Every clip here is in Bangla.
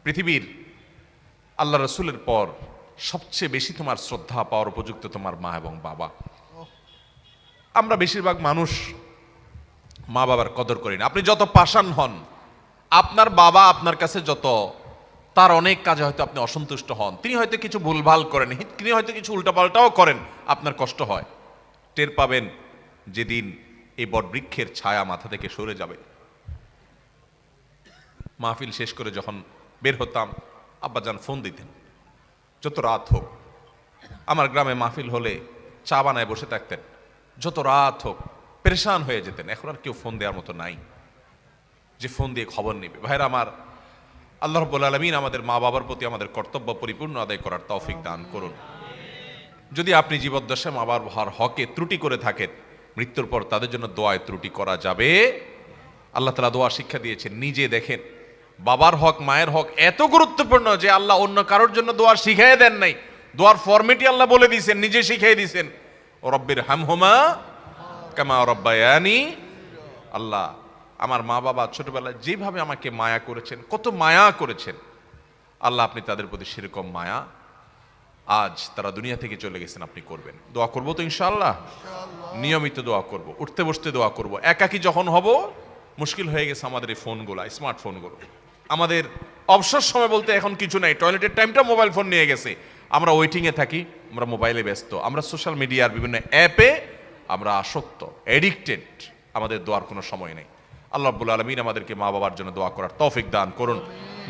পৃথিবীর আল্লাহ রসুলের পর সবচেয়ে বেশি তোমার শ্রদ্ধা পাওয়ার উপযুক্ত তোমার মা এবং বাবা। আমরা বেশিরভাগ মানুষ মা বাবার কদর করি না। আপনি যত পাষাণ হন, আপনার বাবা আপনার কাছে যত, তার অনেক কাজে হয়তো আপনি অসন্তুষ্ট হন, তিনি হয়তো কিছু ভুলভাল করেন, তিনি হয়তো কিছু উল্টাপাল্টাও করেন, আপনার কষ্ট হয়। টের পাবেন যেদিন এই বটবৃক্ষের ছায়া মাথা থেকে সরে যাবে। মাহফিল শেষ করে যখন বের হতাম, আব্বাজান ফোন দিতেন, যত রাত হোক। আমার গ্রামে মাহফিল হলে চা বানায় বসে থাকতেন, যত রাত হোক, পেরেশান হয়ে যেতেন। এখন আর কেউ ফোন দেওয়ার মতো নাই যে ফোন দিয়ে খবর নেবে। ভাইরা আমার, আল্লাহ রাব্বুল আলামিন আমাদের মা বাবার প্রতি আমাদের কর্তব্য পরিপূর্ণ আদায় করার তৌফিক দান করুন। যদি আপনি জীবদ্দশায় মা বাবার হকে ত্রুটি করে থাকেন, মৃত্যুর পর তাদের জন্য দোয়ায় ত্রুটি করা যাবে। আল্লাহ তাআলা দোয়া শিক্ষা দিয়েছেন। নিজে দেখেন, বাবার হক মায়ের হক এত গুরুত্বপূর্ণ যে আল্লাহ অন্য কারোর জন্য দোয়া শিখাই দেন নাই, দোয়ার ফরম্যাটই আল্লাহ বলে দিয়েছেন, নিজে শিখাই দিয়েছেন। ও রব্বির হামহুমা কামা রব্বায়ানি। আল্লাহ, আমার মা বাবা ছোটবেলায় যেভাবে আমাকে মায়া করেছেন, কত মায়া করেছেন, আল্লাহ আপনি তাদের প্রতি সেরকম মায়া আজ তারা দুনিয়া থেকে চলে গেছেন আপনি করবেন। দোয়া করবো তো ইনশাআল্লাহ, নিয়মিত দোয়া করব, উঠতে বসতে দোয়া করব। একাকী যখন হব, মুশকিল হয়ে গেছে আমাদের এই ফোনগুলো, স্মার্টফোনগুলো। আমাদের অবসর সময় বলতে এখন কিছু নাই, টয়লেটের টাইমটা মোবাইল ফোন নিয়ে গেছে। আমরা ওয়েটিংয়ে থাকি, আমরা মোবাইলে ব্যস্ত, আমরা সোশ্যাল মিডিয়ার বিভিন্ন অ্যাপে আমরা আসক্ত, এডিক্টেড। আমাদের দোয়ার কোনো সময় নেই। আল্লাহ রাব্বুল আলামিন আমাদেরকে মা বাবার জন্য দোয়া করার তৌফিক দান করুন,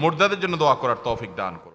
মুর্দাদের জন্য দোয়া করার তৌফিক দান করুন।